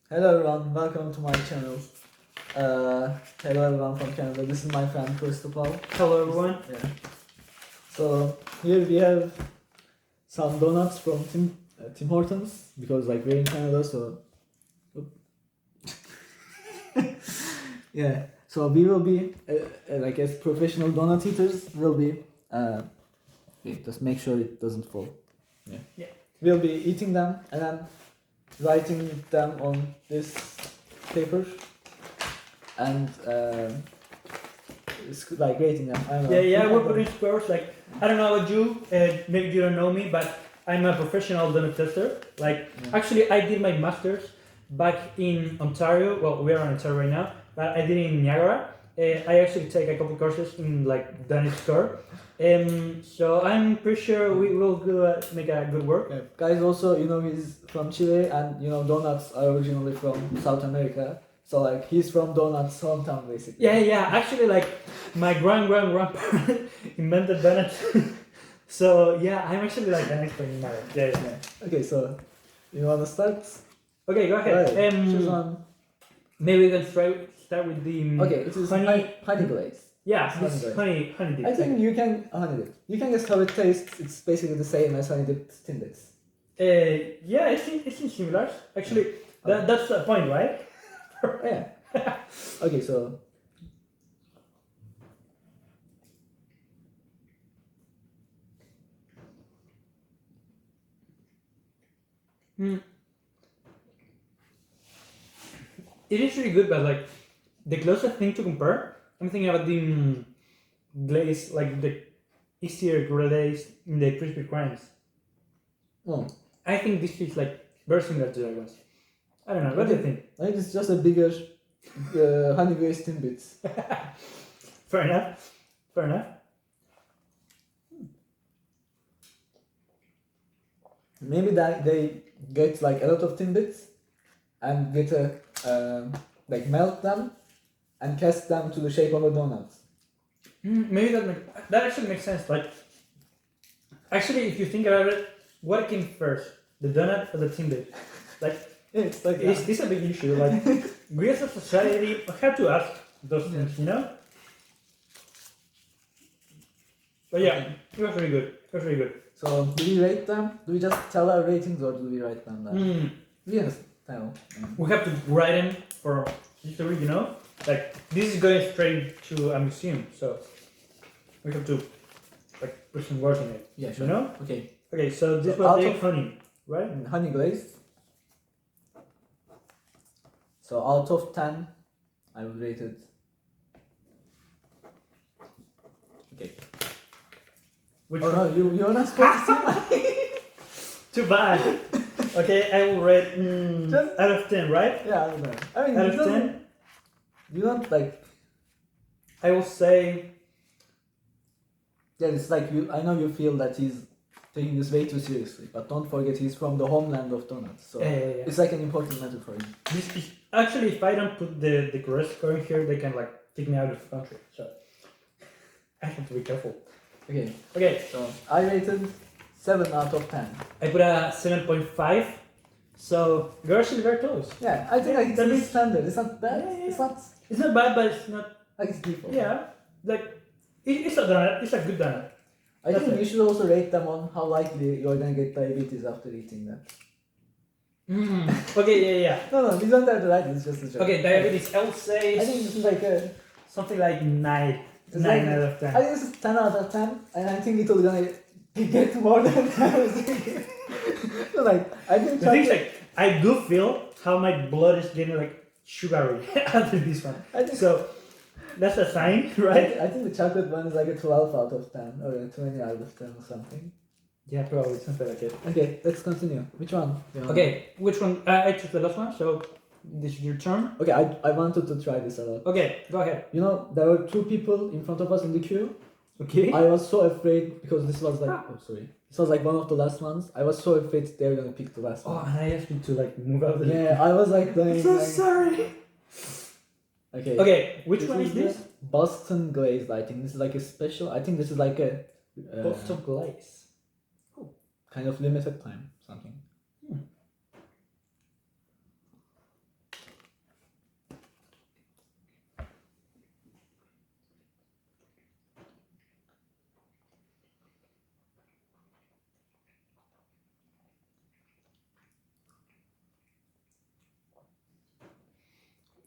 Hello everyone, welcome to my channel. Hello everyone from Canada. This is my friend Cristobal. Hello everyone. Yeah. So here we have some donuts from Tim Hortons because like we're in Canada, so yeah. So we will be like as professional donut eaters, we'll be wait, just make sure it doesn't fall. Yeah. We'll be eating them and then writing them on this paper and it's like rating them. I don't know. Yeah, we're putting scores. Like, I don't know about you, maybe you don't know me, but I'm a professional donut tester. Like, actually, I did my master's back in Ontario. Well, we are in Ontario right now, but I did it in Niagara. I actually take a couple courses in like donut store. So I'm pretty sure we will make a good work. Yeah. Guys, also he's from Chile and donuts are originally from South America. So like he's from donuts hometown basically. Yeah. Actually, like my grandparent invented donuts. So yeah, I'm actually like an expert in that. Yeah. Okay, so you wanna start? Okay, go ahead. Right. Choose one. Maybe we can start with the Okay, it is honey glaze. Yeah, Honey this glaze. honey dip. I think you can honey dip. You can guess how it tastes. It's basically the same as honey dipped Timbits. Yeah, it's similar. Actually, that's the point, right? Yeah. Okay, so It is really good, but like the closest thing to compare, I'm thinking about the glaze, like the easier glaze in the Krispy Kremes. oh, I think this is like very similar to that one. I don't know. What do you think? I think it's just a bigger honey glazed Timbits. Fair enough. Fair enough. Maybe that they get like a lot of Timbits and get a like melt them and cast them to the shape of a donut. Maybe that actually makes sense. Like, actually, if you think about it, what came first, the donut or the Timbit? Like, It's like this is a big issue. Like, we as a society have to ask those things, you know? But yeah, it was really good. It was really good. So do we rate them? Do we just tell our ratings or do we write them down? We can tell. We have to write them for history, you know? Like, this is going straight to a museum, so we have to like put some work in it. Yeah, sure. You know? Okay. Okay, so this So was out the of- honey, right? Honey glazed. So out of 10, I would rate it. Okay. Which Oh one? no, you're not supposed to see my. Too bad. Okay, I will rate Just- out of 10, right? Yeah, I don't know. I mean, Out you of don't. 10, You don't like. I will say Yeah, it's like you. I know you feel that he's taking this way too seriously, but don't forget he's from the homeland of donuts. So Yeah. it's like an important matter for him. This is actually, if I don't put the correct score in here, they can like kick me out of the country. So I have to be careful. Okay, Okay, so I rated 7 out of 10. I put a 7.5. So you're actually very close. Yeah, I think like it's That the means- standard. It's not bad. Yeah. It's not It's not bad, but it's not. like it's default. Yeah, like it's a donut. It's a good donut. I That's think it. you should also rate them on how likely you're gonna get diabetes after eating them. Okay, yeah. No, we don't have to write. It's just a joke. Okay, diabetes. I would say I think this is like a. something like 9. It's 9 like- out of I 10. think this is 10 out of 10, and I think it'll gonna get more than 10. So like, I think. The thing is, like, I do feel how my blood is getting like sugary after this one. I think, So that's a sign, right? I think the chocolate one is like a 12 out of 10 or a 20 out of 10 or something. Yeah, probably something like it. Okay, let's continue. Which one? do you want? Okay, which one? I took the last one, so this is your turn. Okay, I wanted to try this a lot. Okay, go ahead. There were 2 people in front of us in the queue. Okay. I was so afraid because this was like, oh sorry, this was like one of the last ones. I was so afraid they were gonna pick the last Oh, one. and I asked you to like move out of the. Yeah, I was like dying. I'm so like- sorry. Okay. Okay, which one is the this? Boston glazed. I think this is like a special. I think this is like a Boston glaze. kind of limited time something.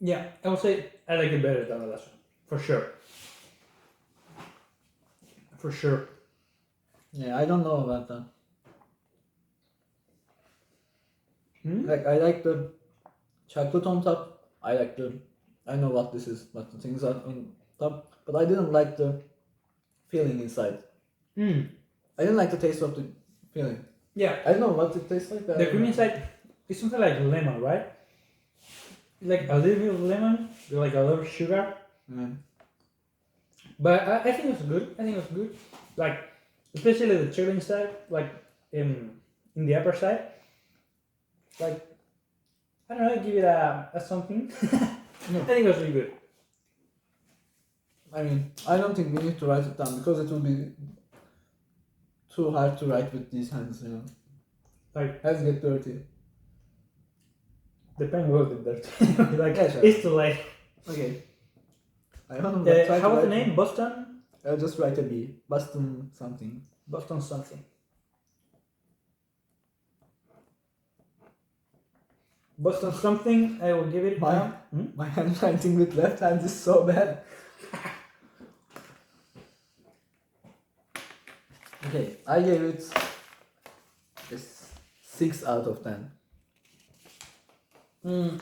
Yeah, I would say I like it better than the last one. For sure. For sure. Yeah, I don't know about that. Hmm? Like I like the chocolate on top. I know what this is, what the things are on top, but I didn't like the feeling inside. Hmm. I didn't like the taste of the feeling. Yeah. I don't know what it tastes like. The cream inside is something like lemon, right? Like a little bit of lemon, like a little sugar. Yeah. But I think it's good. I think it's good. Like, especially the chocolate inside, like in the upper side. Like, I don't know, give it a something. No. I think it's really good. I mean, I don't think we need to write it down because it will be too hard to write with these hands, you know. Like, Hands get dirty. the pen was the dirt. Like, Yeah, sure. it's too late. Okay. I don't know. Try How to was the write name? Boston? I'll just write a B. Boston something. Boston something. Boston something, I will give it My- My handwriting with left hand is so bad. Okay, I gave it a 6 out of 10.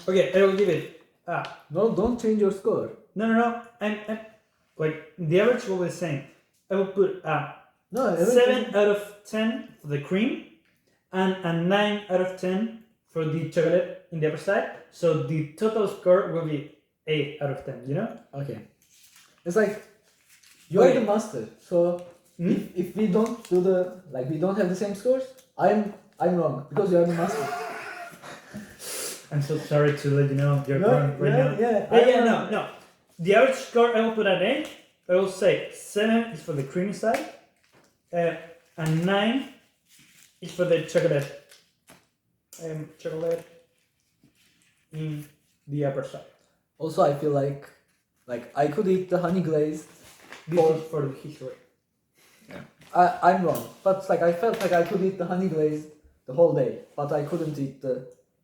Okay, I will give it. No, don't change your score. No. I'm like the average will be the same. I will put No, 7 out of 10 for the cream and a 9 out of 10 for the chocolate in the upper side. So the total score will be 8 out of 10, you know? Okay. It's like you are Okay. the master. So if we don't do we don't have the same scores, I'm wrong because you are the master. I'm so sorry to let you know you're No, wrong right now. yeah. No. The average score I will put at 8. I will say 7 is for the creamy side, and 9 is for the chocolate. Chocolate in the upper side. Also, I feel like I could eat the honey glazed. This is for the history. I'm wrong, but I felt like I could eat the honey glazed the whole day, but I couldn't eat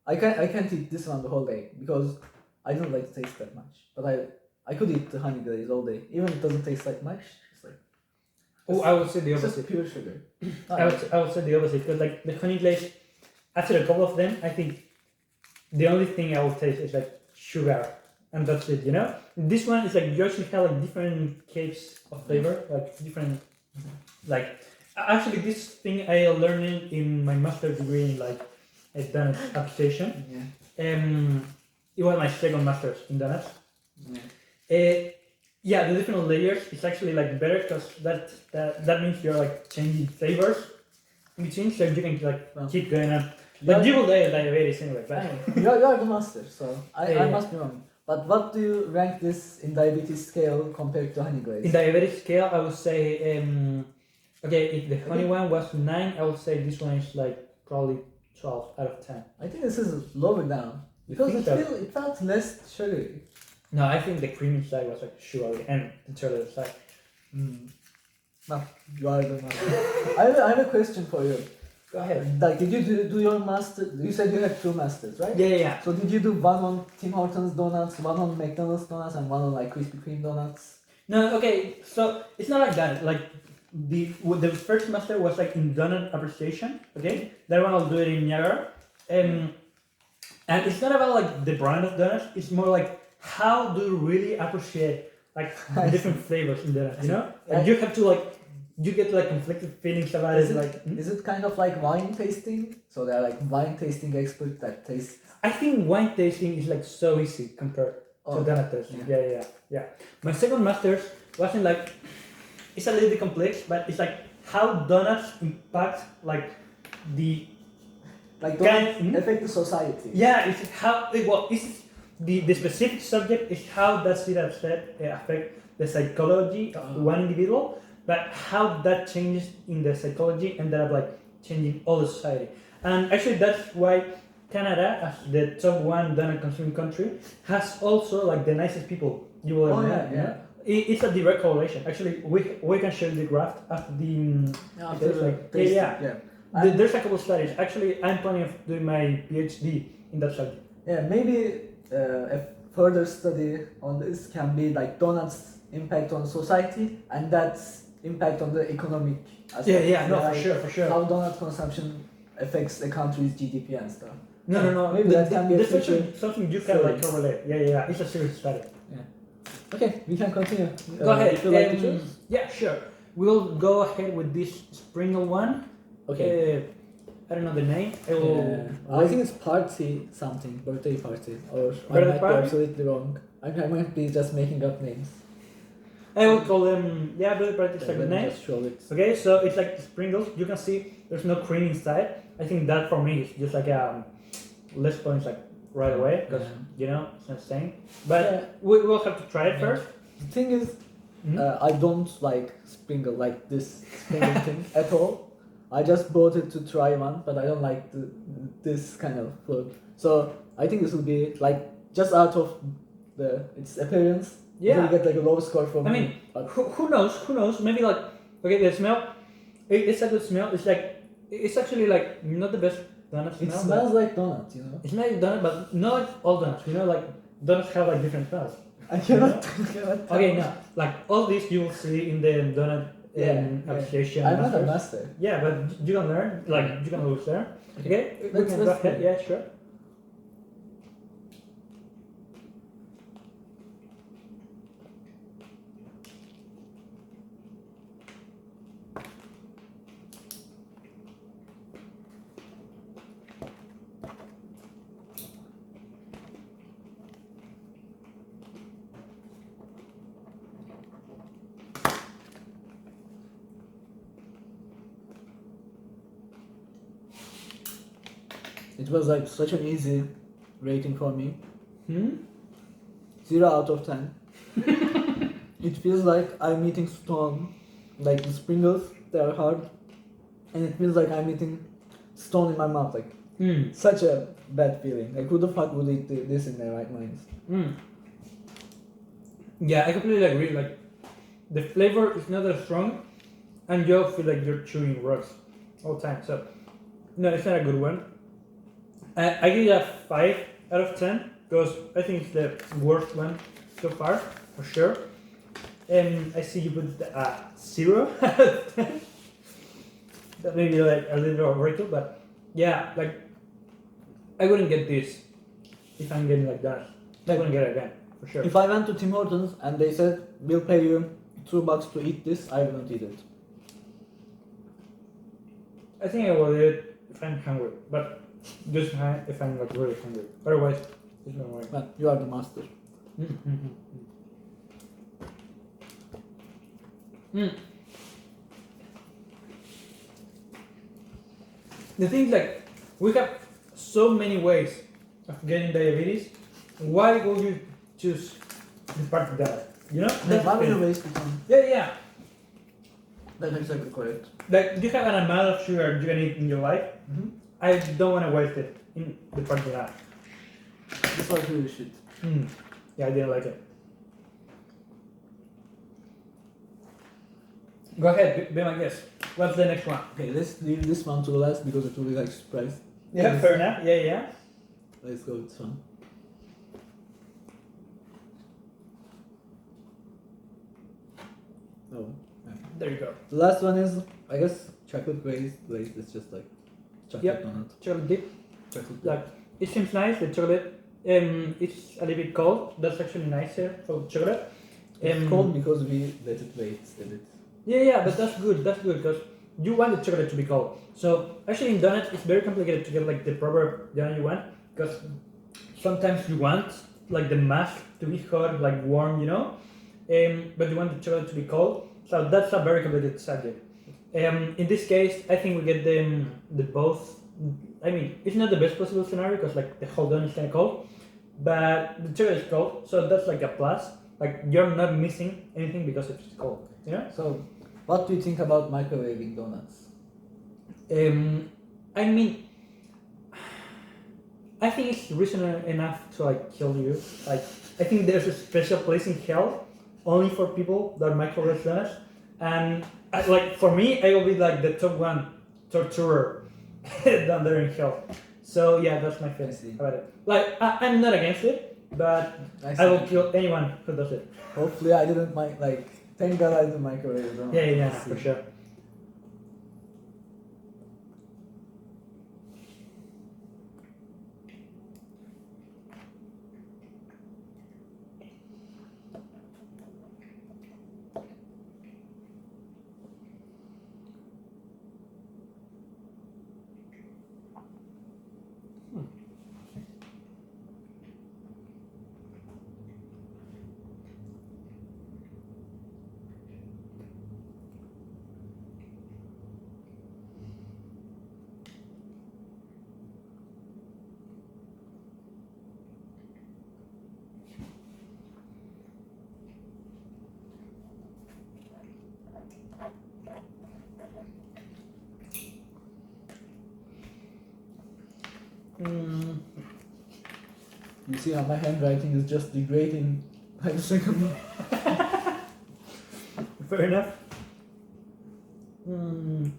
I can't eat this one the whole day because I don't like the taste that much. But I could eat the honey glaze all day, even if it doesn't taste like much. It's like I would say the it's just opposite. pure sugar. I would say the opposite because like the honey glaze, after a couple of them, I think the only thing I will taste is like sugar, and that's it. You know, this one is like you actually have like different cakes of flavor, like different, like actually this thing I learned in my master's degree in like donut appreciation. Yeah. It was my second master's in donuts. Yeah. Yeah, the different layers is actually like better because that means you're like changing flavors in between, so you can like keep going on. Like you will die of diabetes anyway, but you are the master, so I Yeah. must be wrong. But what do you rank this in diabetes scale compared to honey glaze? in diabetes scale, I would say okay, if the honey one was 9, I would say this one is like probably 12 out of 10. I think this is lower down because think it felt less sugary. No, I think the creamy side was like sugary and the chocolate side. No, you are the master. I have a question for you. Go ahead. Like, did you do your master? You said you had 2 masters, right? Yeah. So did you do one on Tim Hortons donuts, one on McDonald's donuts, and one on like Krispy Kreme donuts? No, okay, so it's not like that. Like the first master was like in donut appreciation. Okay, that one I'll do it in Niagara. And it's not about like the brand of donuts. It's more like how do you really appreciate like the different flavors in donuts. You know, like you have to like you get like conflicted feelings about it. Is it kind of like wine tasting? So they're like wine tasting experts that taste. I think wine tasting is like so easy compared to donut tasting. Yeah. My second master's wasn't like it's a little bit complex, but it's like how donuts impact like the Don't affect the society. Yeah, it's how it's the specific subject is how does it affect the psychology of one individual, but how that changes in the psychology ended up like changing all the society. And actually that's why Canada, as the top 1 donut consuming country, has also like the nicest people you will ever meet. Yeah. It's a direct correlation. Actually, we can show the graph after the There's a couple of studies. Actually, I'm planning of doing my PhD in that subject. Yeah, maybe further study on this can be like donuts' impact on society and that's impact on the economic aspect. Yeah, no, Like for sure. how donut consumption affects a country's GDP and stuff. No. Maybe that can be a That's future something you can like study. correlate. Yeah. It's a serious study. Okay, we can continue. Go ahead. If you like to choose. Yeah, sure. We'll go ahead with this Springle one. Okay. I don't know the name. I think it's party something, birthday party, or I Birthday might be party? absolutely wrong. I might be just making up names. I will call them. Yeah, birthday party is a Let good me name. just show it. Okay, so it's like Sprinkles. You can see there's no cream inside. I think that for me is just like less points like right away because you know it's not staying. But we will have to try it first. The thing is, Mhm. I don't like sprinkle like this sprinkle thing at all. I just bought it to try one, but I don't like this kind of food. So I think this will be like just out of its appearance. Yeah. You'll get like a low score from I mean, me. But who knows? Who knows? Maybe like okay, the smell. It's a good smell. It's like it's actually like not the best donut it smell. smells like donut, you know. It smells like donut, but not like all donuts. You know, like donuts have like different smells. I cannot tell. Okay, no, like all this you will see in the donut application. I'm not a masters. master. Yeah, but you can learn. Like you can lose there. Okay, we Let's- can go let's ahead. do Yeah, sure. It was like such an easy rating for me. 0 out of 10. It feels like I'm eating stone. Like the sprinkles, they are hard. And it feels like I'm eating stone in my mouth. Like such a bad feeling. Like who the fuck would eat this in their right minds? Yeah, I completely agree. Like the flavor is not that strong, and you feel like you're chewing rocks all the time. So no, it's not a good one. I give it a 5 out of 10 because I think it's the worst one so far for sure. And I see you put a 0 out of 10. That may be like a little overrated, but yeah, like I wouldn't get this if I'm getting like that. I wouldn't get it again for sure. If I went to Tim Hortons and they said, we'll pay you $2 to eat this, I wouldn't eat it. I think I will eat it if I'm hungry, but just if I'm like really hungry. Otherwise, it's not worry. But you are the master. The thing is, like, we have so many ways of getting diabetes. Why would you choose the part diet? You know? That's one of the the ways to come. yeah. That's exactly correct. Like, you have an amount of sugar you can eat in your life. I don't want to waste it in the part diet. This was really shit. Yeah, I didn't like it. Go ahead, be my guest. What's the next one? Okay, let's leave this one to the last because it will be like surprise. Yeah, fair enough. Yeah. Let's go with this one. Oh. There you go. The last one is, I guess, chocolate glazed. Glazed is just like chocolate Yep. donut. Chocolate dip. Chocolate Like, it seems nice, the chocolate. It's a little bit cold. That's actually nicer for chocolate. It's cold because we let it wait a bit. Yeah, but that's good. That's good because you want the chocolate to be cold. So actually, in donuts, it's very complicated to get like the proper donut you want because sometimes you want like the mass to be hot, like warm, you know, but you want the chocolate to be cold. So that's a very complicated subject. In this case, I think we get the both. I mean, it's not the best possible scenario because like the whole donut is kind of cold, but the chocolate is cold, so that's like a plus. Like you're not missing anything because it's cold. Yeah. So, what do you think about microwaving donuts? I mean, I think it's reason enough to like kill you. Like, I think there's a special place in hell only for people that microwave donuts, and like for me, I will be like the top one torturer down there in hell. So yeah, that's my feeling about it. Like, I'm not against it. but I I will see. kill anyone who does it. Hopefully I didn't thank God I didn't microwave it. Yeah, for sure. Mm, You see how my handwriting is just degrading by the second. fair enough. Mm,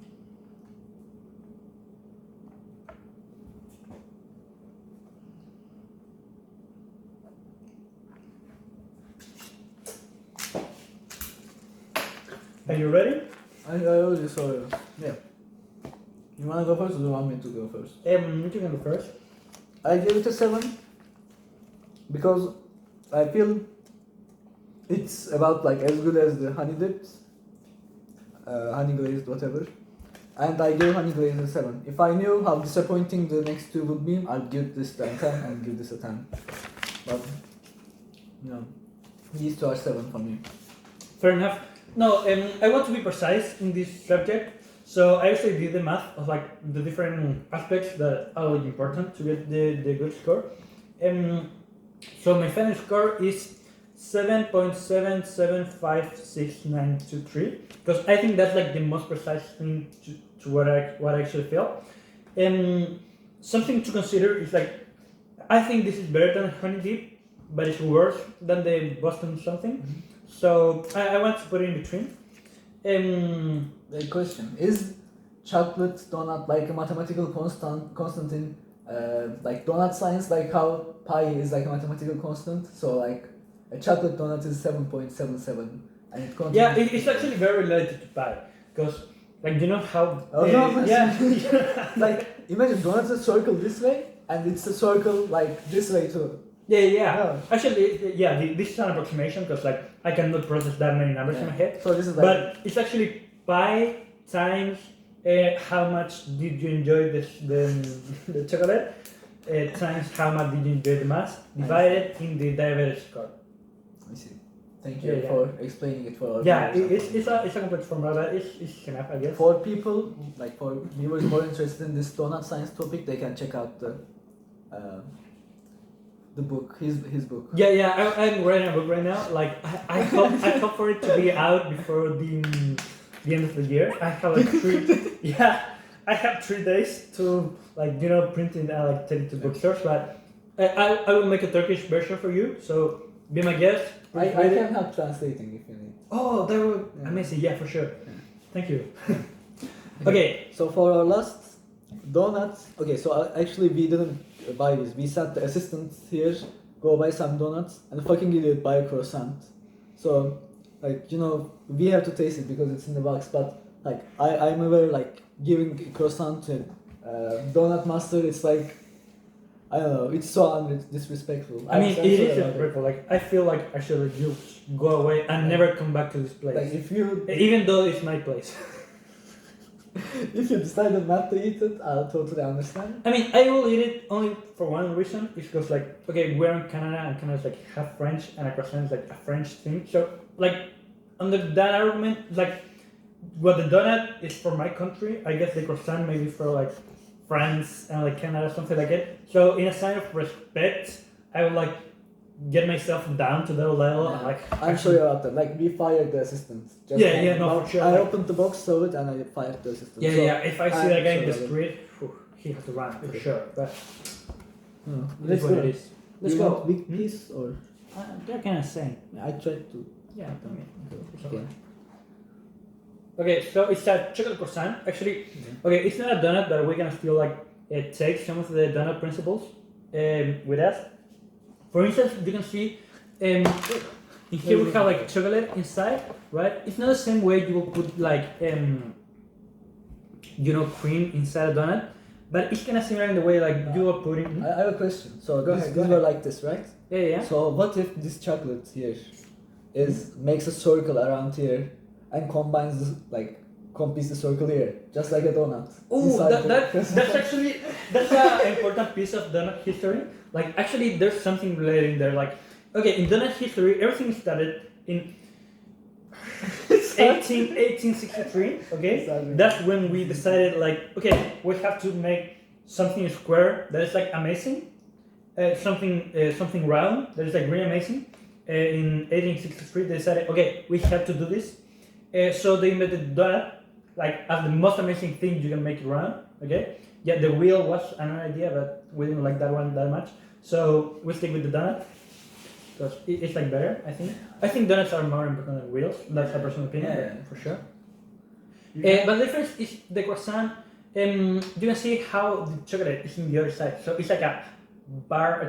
are you ready? I already saw it. Yeah. You wanna go first or do you want me to go first? You can go first. I gave it a 7 because I feel it's about as good as the honey dipped, honey glazed, whatever. And I gave honey glazed a 7. If I knew how disappointing the next two would be, I'd give this a 10 and give this a 10. But, these two are 7 for me. Fair enough. No, I want to be precise in this subject. So I actually did the math of the different aspects that are important to get the good score. So my final score is 7.775693 because I think that's the most precise thing to what I actually feel. Something to consider is I think this is better than honey dip, but it's worse than the Boston something. Mm-hmm. So I want to put it in between. The question is chocolate donut a mathematical constant in donut science, how pi is a mathematical constant, so a chocolate donut is 7.77 and it continues. Yeah, it's actually very related to pi because you know how yeah. Imagine donuts a circle this way and it's a circle this way too. Yeah. Actually, this is an approximation because I cannot process that many numbers in my head. So this is but it's actually pi times how much did you enjoy the chocolate times how much did you enjoy the mass divided in the diabetes score. I see. Thank you for explaining it for our viewers. It's a complex formula. It's enough, I guess. For people for viewers more interested in this donut science topic, they can check out the book, his book. I'm writing a book right now. I hope for it to be out before the end of the year. I have 3 I have 3 days to print it and take it to bookstores. But I will make a Turkish version for you. So be my guest. I can help translating if you need. Oh, that would amazing. Yeah, for sure. Thank you. Okay. So for our last donuts. Okay, so actually we didn't buy this. We sent the assistant here go buy some donuts and the fucking idiot buy a croissant. So we have to taste it because it's in the box. But I'm aware giving a croissant to donut master. It's I don't know. It's so disrespectful. I mean, it is disrespectful. I feel I should just go away and never come back to this place. If you, even though it's my place. if you decided not to eat it, I'll totally understand. I mean, I will eat it only for one reason. It's because okay, we're in Canada and Canada's half French and a croissant is a French thing. So under that argument, what the donut is for my country, I guess the croissant maybe for France and Canada, something like it. So in a sign of respect, I would get myself down to that level. Yeah. I'm sorry about that. We fired the assistant. For sure. I opened the box, saw it, and I fired the assistant. If I see that guy in the street, he has to run for sure. But let's go. It is. Let's go. Want big piece or? They're kind of same. I tried to. Yeah. Okay. Okay, so it's a chocolate croissant. Actually, okay, it's not a donut, but we're gonna still take some of the donut principles with us. For instance, you can see in here we have like chocolate inside, right? It's not the same way you will put like cream inside a donut, but it's kind of similar in the way like you are putting. I have a question. So Go these ahead. were like this, right? Yeah. So what if this chocolate here makes a circle around here and completes the circle here, just like a donut? Oh, inside that's actually an important piece of donut history. Like actually, there's something related in there. Like okay, in donut history, everything started in 1863. Okay, Exactly. that's when we decided like okay, we have to make something square that is like amazing, something round that is like really amazing. In 1863, they decided okay, we have to do this. So they invented donut like as the most amazing thing you can make it round. Okay, yeah, the wheel was an idea, but we didn't like that one that much. So we stick with the donut because it's like better. I think donuts are more important than wheels. That's a personal opinion, Yeah. but for sure. But the difference is the croissant. You can see how the chocolate is in the other side. So it's like a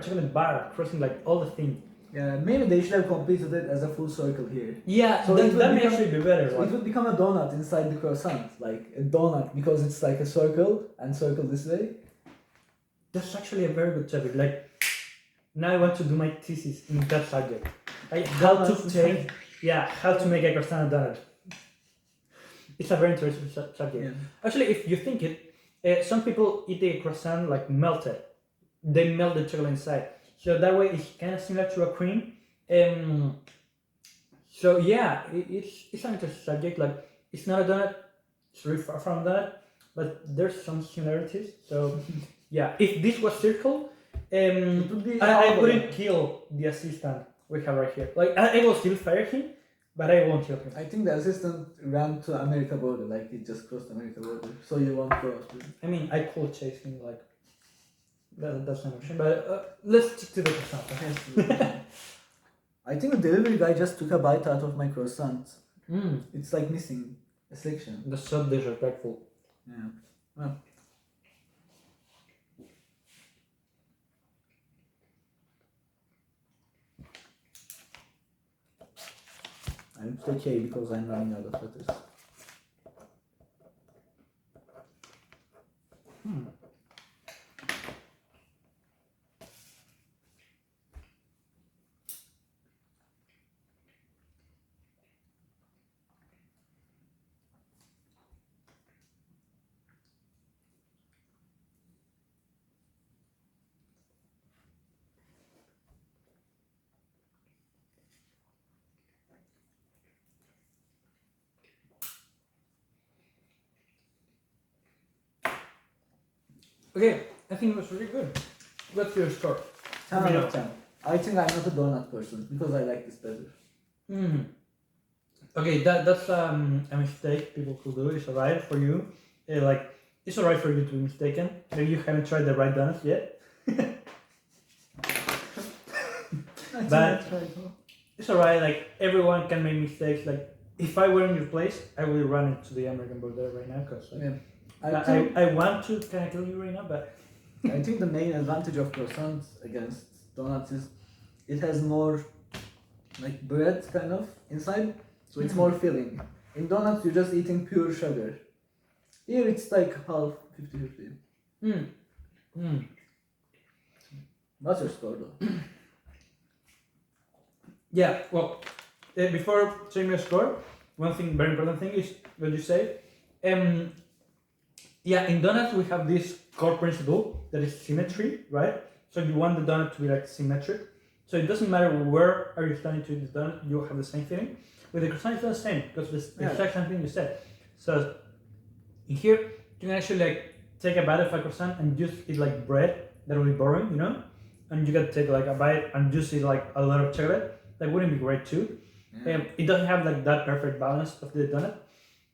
chocolate bar crossing like all the thing. Yeah, maybe they should have completed it as a full circle here. Yeah, So that, it would that may become- actually be better. So Like. it would become a donut inside the croissant, like a donut, because it's like a circle and circle this way. That's actually a very good topic. Like, now I want to do my thesis in that subject. Like how to make a croissant donut. It's a very interesting subject. Yeah. Actually, if you think it, some people eat the croissant like melted. They melt the chocolate inside, so that way it's kind of similar to a cream. So yeah, it's an interesting subject. Like, it's not a donut. It's very far from that, but there's some similarities. So yeah, if this was circle, It would be I harder. wouldn't kill the assistant we have right here. Like I will still fire him, but I won't kill him. I think the assistant ran to America border, like he just crossed America border. So you won't go after him. I mean, I could chase him like that's an option, but let's stick to the croissant. I think the delivery guy just took a bite out of my croissant. Mm, It's like missing a section. that's so disrespectful. Yeah. Well. And it's okay because I'm running out of letters. Okay, I think it was really good. What's your score? 10 Let me out know. of 10. I think I'm not a donut person because I like this better. Mm. Okay, that's a mistake people could do. It's alright for you. It's alright for you to be mistaken. Maybe you haven't tried the right donuts yet. But it's alright. Like everyone can make mistakes. Like if I were in your place, I would run into the American border right now because Yeah. I want to kind of kill you right now, but I think the main advantage of croissants against donuts is it has more like bread kind of inside, so it's more filling. In donuts, you're just eating pure sugar. Here it's like half 50-50. What's your score though? yeah. Well, before saying my score, one thing, very important thing is what you say. Yeah, in donuts we have this core principle that is symmetry, right? So you want the donut to be like symmetric. So it doesn't matter where are you starting to eat the donut, you have the same feeling. With the croissant, it's not the same because it's the exact same thing you said. So in here, you can actually like take a bite of a croissant and just eat like bread. That would be boring, you know. And you can take like a bite and just eat like a lot of chocolate. That wouldn't be great too. Yeah. It doesn't have like that perfect balance of the donut.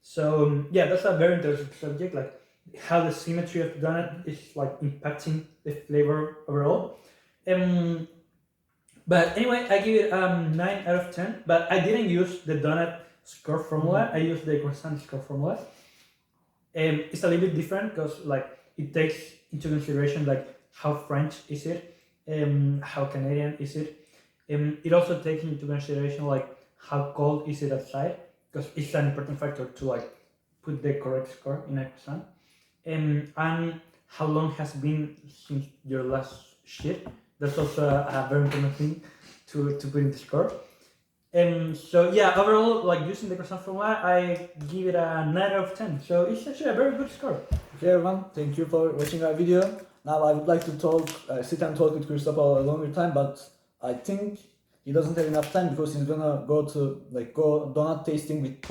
So yeah, that's a very interesting subject. Like how the symmetry of the donut is like impacting the flavor overall. But anyway, I give it 9 out of 10. But I didn't use the donut score formula. I used the croissant score formula. It's a little bit different because like it takes into consideration like how French is it. how Canadian is it. It also takes into consideration like how cold is it outside, because it's an important factor to like put the correct score in a exam. And how long has been since your last shit. That's also a very important thing to put in the score. So yeah, overall, like using the croissant formula, I give it a 9 out of 10. So it's actually a very good score. Okay, everyone, thank you for watching our video. Now I would like to talk, sit and talk with Cristobal a longer time, but I think he doesn't have enough time because he's gonna go donut tasting with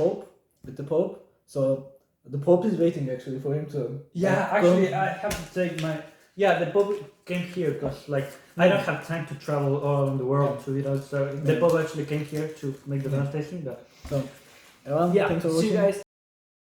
the Pope. So the Pope is waiting actually for him to. Yeah, actually, I have to take my. Yeah, the Pope came here because like I don't have time to travel all around the world to eat out. So the Pope actually came here to make the donut tasting. But So, everyone, yeah, thanks for see watching. you guys.